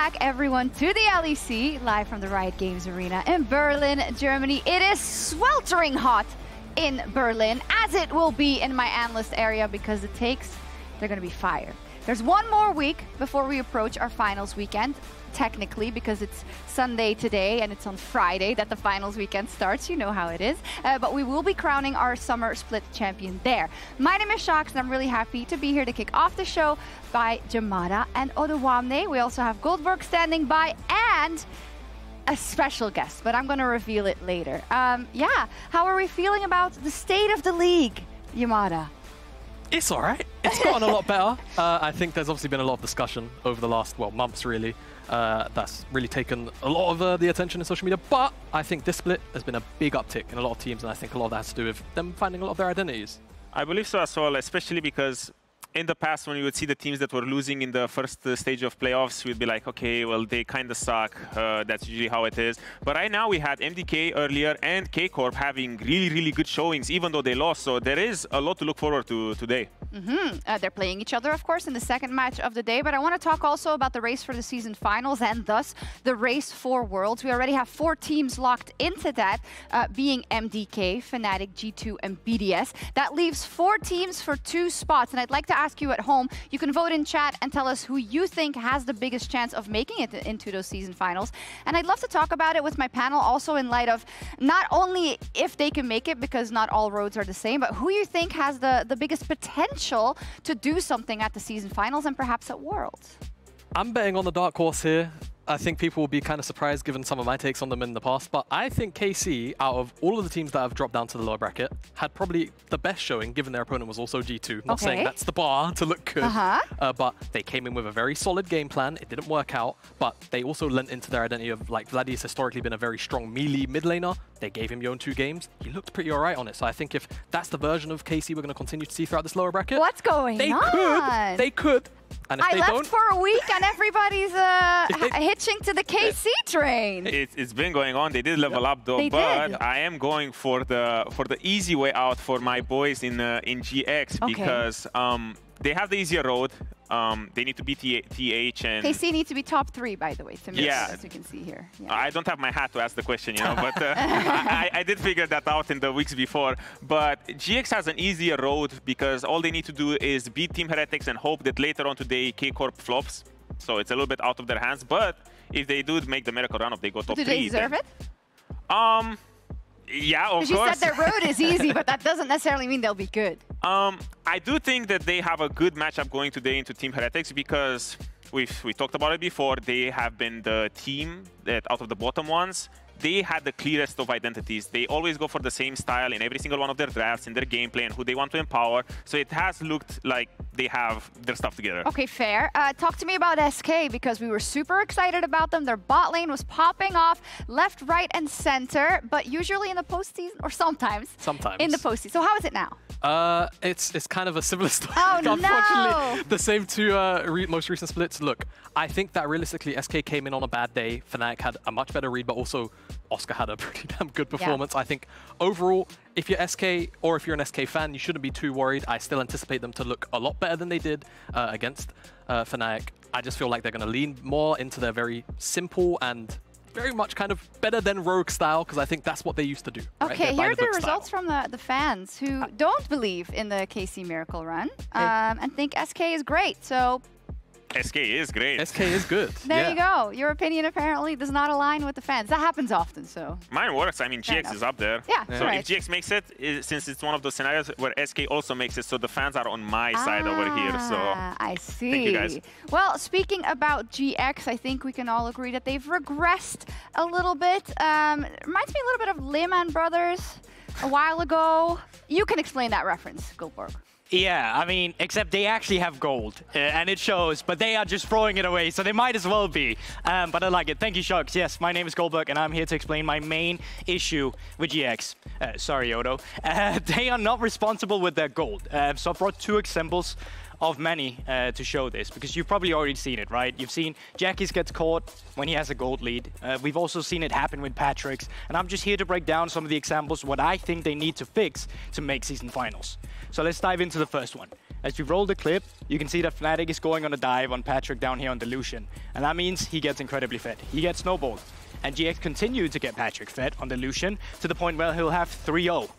back, everyone, to the LEC, live from the Riot Games Arena in Berlin, Germany. It is sweltering hot in Berlin, as it will be in my analyst area, because the takes, they're going to be fire. There's one more week before we approach our finals weekend, technically, because it's Sunday today and it's on Friday that the finals weekend starts. You know how it is. But we will be crowning our summer split champion there. My name is Shox, and I'm really happy to be here to kick off the show by Jamada and Odewamne. We also have Goldberg standing by and a special guest, but I'm going to reveal it later. Yeah, how are we feeling about the state of the league, Yamada? It's all right. It's gotten a lot better. I think there's obviously been a lot of discussion over the last, well, months really. That's really taken a lot of the attention in social media. But I think this split has been a big uptick in a lot of teams, and I think a lot of that has to do with them finding a lot of their identities. I believe so as well, especially because in the past, when you would see the teams that were losing in the first stage of playoffs, we'd be like, okay, well, they kind of suck. That's usually how it is. But right now, we had MDK earlier and K-Corp having really, really good showings, even though they lost. So there is a lot to look forward to today. They're playing each other, of course, in the second match of the day. But I want to talk also about the race for the season finals and thus the race for Worlds. We already have 4 teams locked into that, being MDK, Fnatic, G2, and BDS. That leaves 4 teams for 2 spots. And I'd like to ask you at home, you can vote in chat and tell us who you think has the biggest chance of making it into those season finals. And I'd love to talk about it with my panel, also in light of not only if they can make it, because not all roads are the same, but who you think has the biggest potential to do something at the season finals and perhaps at Worlds. I'm betting on the dark horse here. I think people will be kind of surprised given some of my takes on them in the past, but I think KC, out of all of the teams that have dropped down to the lower bracket, had probably the best showing, given their opponent was also G2. Not saying that's the bar to look good, but they came in with a very solid game plan. It didn't work out, but they also lent into their identity of, like, Vladdy's historically been a very strong melee mid laner. They gave him Yone 2 games. He looked pretty all right on it. So I think if that's the version of KC we're going to continue to see throughout this lower bracket, what's going on? They could. And if I left for a week and everybody's hitching to the KC train. It's been going on. They did level up though, I am going for the easy way out for my boys in GX because they have the easier road. They need to beat TH and KC needs to be top 3, by the way, as you can see here. I don't have my hat to ask the question, you know, but I did figure that out in the weeks before. But GX has an easier road because all they need to do is beat Team Heretics and hope that later on today K-Corp flops. So it's a little bit out of their hands. But if they do make the miracle run-up, they go top 3. Do they deserve it? Yeah, of course. You said their road is easy, but that doesn't necessarily mean they'll be good. I do think that they have a good matchup going today into Team Heretics because we talked about it before. They have been the team that out of the bottom ones, they had the clearest of identities. They always go for the same style in every single one of their drafts, in their gameplay, and who they want to empower. So it has looked like they have their stuff together. Okay, fair. Talk to me about SK, because we were super excited about them. Their bot lane was popping off left, right, and center, but usually in the postseason, or sometimes in the postseason. So how is it now? It's kind of a similar story. Oh, unfortunately, no. The same 2 most recent splits. Look, I think that realistically SK came in on a bad day. Fnatic had a much better read, but also Oscar had a pretty damn good performance. I think overall, if you're SK or if you're an SK fan, you shouldn't be too worried. I still anticipate them to look a lot better than they did against Fnatic. I just feel like they're going to lean more into their very simple and very much kind of better than Rogue style, because I think that's what they used to do. Okay, right? here are the results from the fans who don't believe in the KC Miracle Run and think SK is great. So SK is great. SK is good. There you go. Your opinion apparently does not align with the fans. That happens often, so. Mine works. I mean, GX is up there. Yeah. So if GX makes it, since it's one of those scenarios where SK also makes it, so the fans are on my side over here. So I see. Thank you, guys. Well, speaking about GX, I think we can all agree that they've regressed a little bit. Reminds me a little bit of Lehman Brothers a while ago. You can explain that reference, Goldberg. Yeah, I mean, except they actually have gold, and it shows, but they are just throwing it away, so they might as well be. But I like it. Thank you, Shox. Yes, my name is Goldberg, and I'm here to explain my main issue with GX. Sorry, Odo. They are not responsible with their gold. So I brought 2 examples of many to show this, because you've probably already seen it, right? You've seen Jackie's gets caught when he has a gold lead. We've also seen it happen with Patrick's, and I'm just here to break down some of the examples, what I think they need to fix to make season finals. So let's dive into the first one. As we roll the clip, you can see that Fnatic is going on a dive on Patrick down here on the Lucian, and that means he gets incredibly fed. He gets snowballed, and GX continue to get Patrick fed on the Lucian to the point where he'll have 3-0. You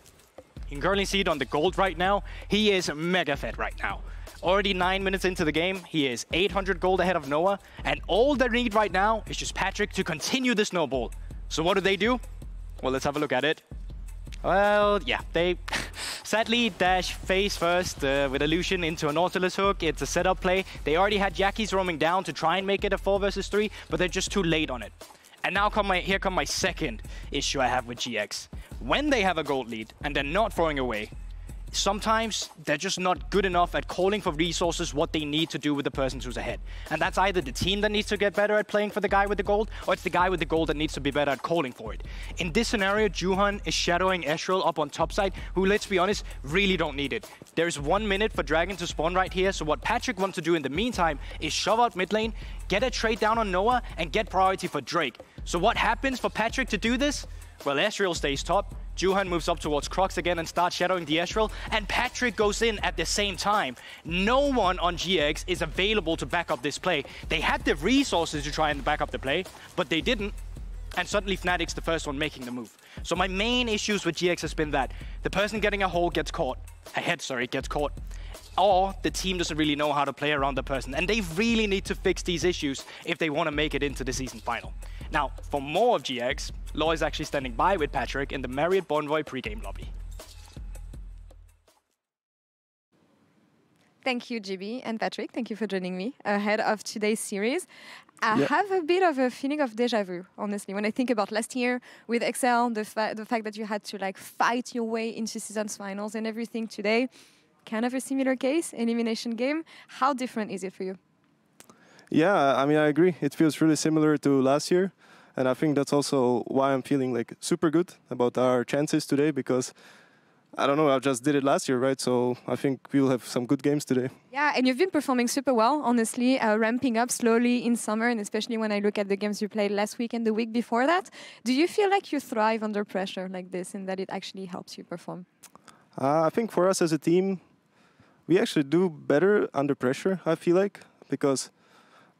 can currently see it on the gold right now. He is mega fed right now. Already 9 minutes into the game, he is 800 gold ahead of Noah, and all they need right now is just Patrick to continue the snowball. So what do? Well, let's have a look at it. Well, yeah, they sadly dash face first with a Lucian into a Nautilus hook. It's a setup play. They already had Jackie's roaming down to try and make it a 4 versus 3, but they're just too late on it. And now here come my second issue I have with GX. When they have a gold lead and they're not throwing away, sometimes they're just not good enough at calling for resources what they need to do with the person who's ahead. And that's either the team that needs to get better at playing for the guy with the gold, or it's the guy with the gold that needs to be better at calling for it. In this scenario, Juhan is shadowing Ezreal up on top side, who, let's be honest, really don't need it. There's 1 minute for Dragon to spawn right here, so what Patrick wants to do in the meantime is shove out mid lane, get a trade down on Noah, and get priority for Drake. So what happens for Patrick to do this? Well, Ezreal stays top, Juhan moves up towards Crocs again and starts shadowing the Ezreal, and Patrick goes in at the same time. No one on GX is available to back up this play. They had the resources to try and back up the play, but they didn't, and suddenly Fnatic's the first one making the move. So my main issues with GX has been that the person getting gets caught, or the team doesn't really know how to play around the person, and they really need to fix these issues if they want to make it into the season final. Now, for more of GX, Law is actually standing by with Patrick in the Marriott Bonvoy pre-game lobby. Thank you, GB and Patrick. Thank you for joining me ahead of today's series. I have a bit of a feeling of deja vu, honestly, when I think about last year with Excel, the fact that you had to like fight your way into season's finals and everything today. Kind of a similar case, elimination game. How different is it for you? Yeah, I mean, I agree. It feels really similar to last year. And I think that's also why I'm feeling like super good about our chances today, because I don't know, I just did it last year, right? So I think we'll have some good games today. Yeah, and you've been performing super well, honestly, ramping up slowly in summer, and especially when I look at the games you played last week and the week before that. Do you feel like you thrive under pressure like this and that it actually helps you perform? I think for us as a team, we actually do better under pressure, I feel like, because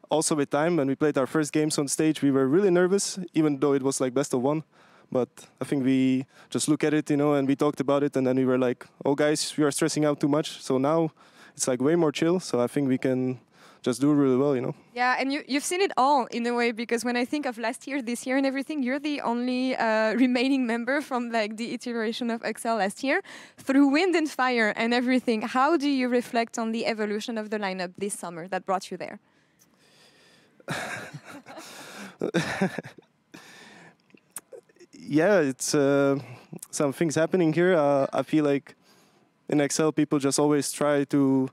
also with time, when we played our first games on stage, we were really nervous, even though it was like best of 1. But I think we just look at it, you know, and we talked about it, and then we were like, oh guys, we are stressing out too much. So now it's like way more chill. So I think we can just do really well, you know. Yeah, and you've seen it all in a way, because when I think of last year, this year and everything, you're the only remaining member from like the iteration of Excel last year. Through wind and fire and everything, how do you reflect on the evolution of the lineup this summer that brought you there? Yeah, it's some things happening here. I feel like in Excel, people just always try to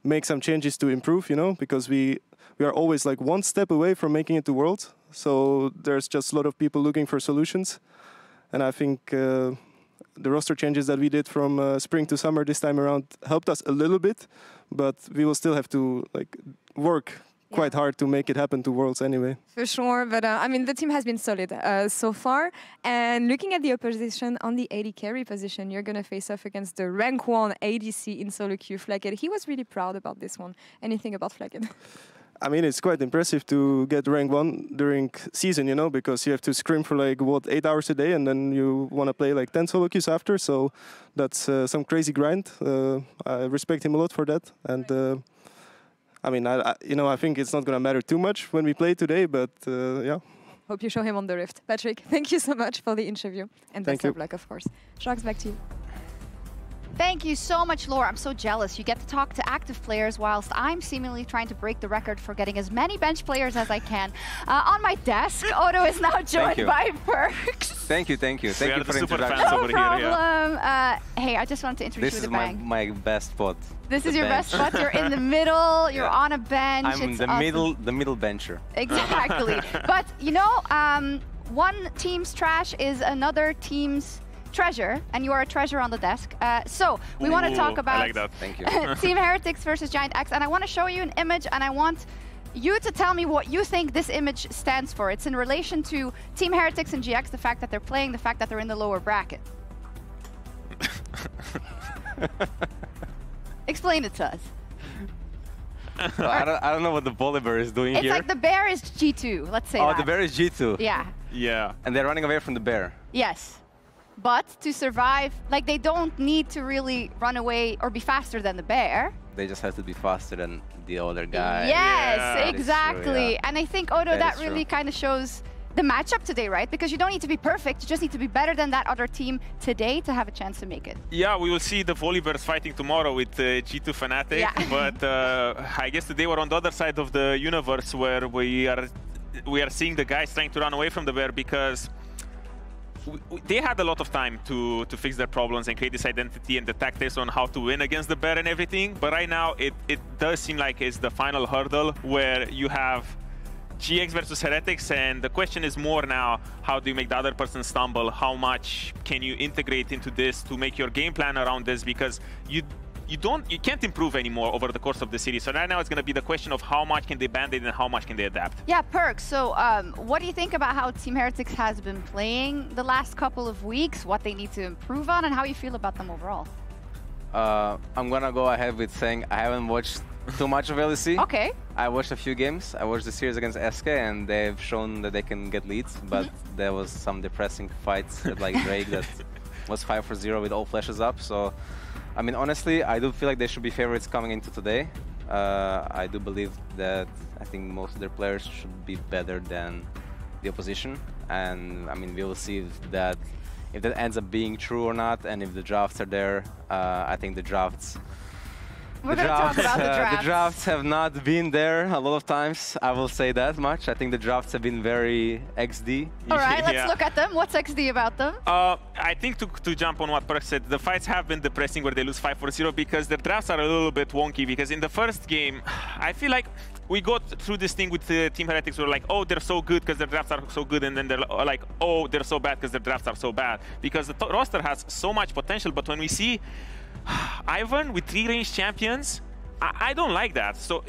make some changes to improve, you know, because we are always like 1 step away from making it to Worlds. So there's just a lot of people looking for solutions. And I think the roster changes that we did from spring to summer this time around helped us a little bit, but we will still have to like work quite hard to make it happen to Worlds anyway. For sure, but I mean, the team has been solid so far. And looking at the opposition on the AD carry position, you're going to face off against the rank 1 ADC in solo queue, FLICKR. He was really proud about this one. Anything about FLICKR? I mean, it's quite impressive to get rank 1 during season, you know, because you have to scrim for like, what, 8 hours a day, and then you want to play like 10 solo queues after. So that's some crazy grind. I respect him a lot for that. And I mean, I think it's not going to matter too much when we play today, but yeah. Hope you show him on the Rift. Patrick, thank you so much for the interview. And best of luck, of course. Sharks, back to you. Thank you so much, Laura. I'm so jealous. You get to talk to active players whilst I'm seemingly trying to break the record for getting as many bench players as I can. On my desk, Odo is now joined by Perks. Thank you. Thank you for the introduction. No problem. Hey, I just wanted to introduce you to the bang. This is my best spot. This is your best spot. You're in the middle. You're on a bench. I'm the middle bencher. Exactly. But, you know, one team's trash is another team's treasure, and you are a treasure on the desk. So we want to talk about I like that. Thank you. Team Heretics versus Giant X, and I want to show you an image, and I want you to tell me what you think this image stands for. It's in relation to Team Heretics and GX, the fact that they're playing, the fact that they're in the lower bracket. Explain it to us. Well, I don't know what the Bolivar is doing It's here. like the bear is G2, let's say that. The bear is G2. Yeah. Yeah. And they're running away from the bear. Yes. But to survive, like they don't need to really run away or be faster than the bear. They just have to be faster than the other guy. Yes, Yeah. exactly. That is true, yeah. And I think, Odo, That that is really true. kind of shows the matchup today, right? Because you don't need to be perfect, you just need to be better than that other team today to have a chance to make it. Yeah, we will see the Volivers fighting tomorrow with G2 Fnatic. Yeah. But I guess today we're on the other side of the universe where we are seeing the guys trying to run away from the bear because they had a lot of time to fix their problems and create this identity and the tactics on how to win against the bear and everything. But right now, it does seem like it's the final hurdle where you have GX versus Heretics, and the question is more now, how do you make the other person stumble? How much can you integrate into this to make your game plan around this? Because you can't improve anymore over the course of the series. So right now it's going to be the question of how much can they band-aid and how much can they adapt. Yeah, Perk, so what do you think about how Team Heretics has been playing the last couple of weeks, what they need to improve on, and how you feel about them overall? I'm gonna go ahead with saying I haven't watched too much of LEC. Okay. I watched a few games. I watched the series against SK, and they've shown that they can get leads, but there was some depressing fights with like Drake that was 5-0 with all flashes up. So, I mean, honestly, I do feel like they should be favorites coming into today. I do believe that I think most of their players should be better than the opposition, and I mean, we will see if that ends up being true or not, and if the drafts are there. I think the drafts. We're going to talk about the drafts. The drafts have not been there a lot of times. I will say that much. I think the drafts have been very XD. All right, let's Yeah. look at them. What's XD about them? I think to jump on what Perk said, the fights have been depressing where they lose 5-0 because their drafts are a little bit wonky. Because in the first game, I feel like we got through this thing with Team Heretics. We're like, oh, they're so good because their drafts are so good. And then they're like, oh, they're so bad because their drafts are so bad. Because the roster has so much potential. But when we see Ivan with 3 ranged champions, I don't like that. So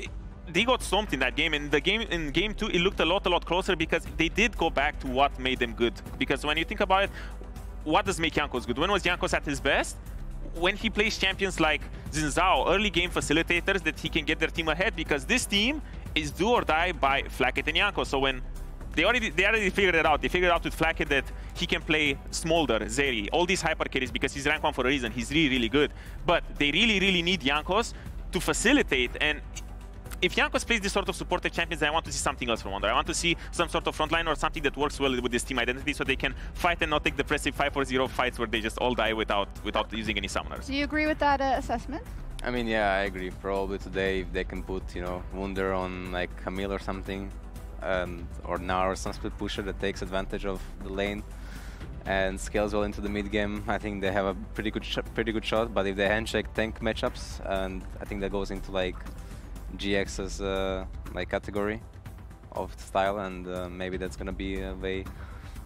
they got stomped in that game. And in game 2, it looked a lot closer because they did go back to what made them good. Because when you think about it, what does make Jankos good? When was Jankos at his best? When he plays champions like Zinzao, early game facilitators that he can get their team ahead, because this team is do or die by FLICKR and Jankos. So when they already figured it out. They figured out with FLICKR that he can play Smolder, Zeri, all these hyper carries because he's rank 1 for a reason. He's really good. But they really need Jankos to facilitate. And if Jankos plays this sort of supportive champions, I want to see something else from Wonder. I want to see some sort of frontline or something that works well with this team identity so they can fight and not take depressive 5-0 fights where they just all die without using any summoners. Do you agree with that assessment? I mean, yeah, I agree. Probably today, if they can put, Wunder on like Camille or something, or Nar or some split pusher that takes advantage of the lane and scales well into the mid game, I think they have a pretty good shot. But if they handshake tank matchups, and I think that goes into like GX's like category of style, and maybe that's gonna be a very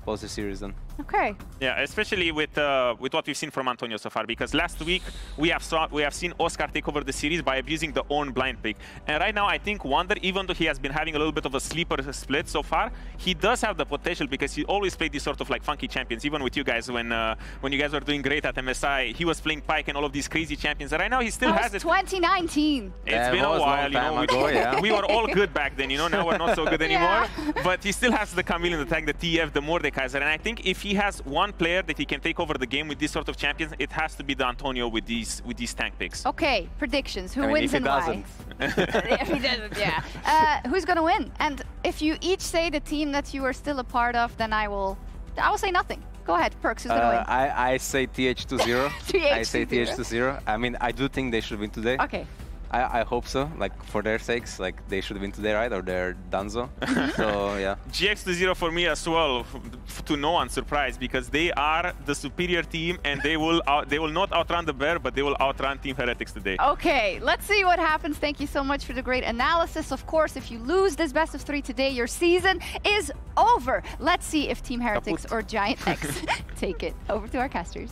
positive series then. Okay. Yeah, especially with what we've seen from Antonio so far, because last week we have seen Oscar take over the series by abusing the own blind pick. And right now I think Wonder, even though he has been having a little bit of a sleeper split so far, he does have the potential because he always played these sort of like funky champions. Even with you guys, when you guys were doing great at MSI, he was playing Pyke and all of these crazy champions. And right now he still has it. 2019. It's been a while, yeah. We were all good back then, now we're not so good anymore. Yeah. But he still has the Chameleon, the Tank, the TF, the Mordekaiser, and I think if he has one player that he can take over the game with this sort of champions, it has to be the Antonio with these tank picks. Okay, predictions. Who I mean, wins if and he why? doesn't. If he doesn't, yeah. Who's gonna win? And if you each say the team that you are still a part of, then I will say nothing. Go ahead, Perks. Who's gonna win? I say TH2-0. TH2-0. I say TH2-0. I mean, I do think they should win today. Okay. I hope so, like for their sakes, like they should win today, right? Or they're donezo. So yeah. GX2-0 for me as well, to no one's surprise, because they are the superior team and they will not outrun the bear, but they will outrun Team Heretics today. Okay, let's see what happens. Thank you so much for the great analysis. Of course, if you lose this best of 3 today, your season is over. Let's see if Team Heretics or Giant X take it over to our casters.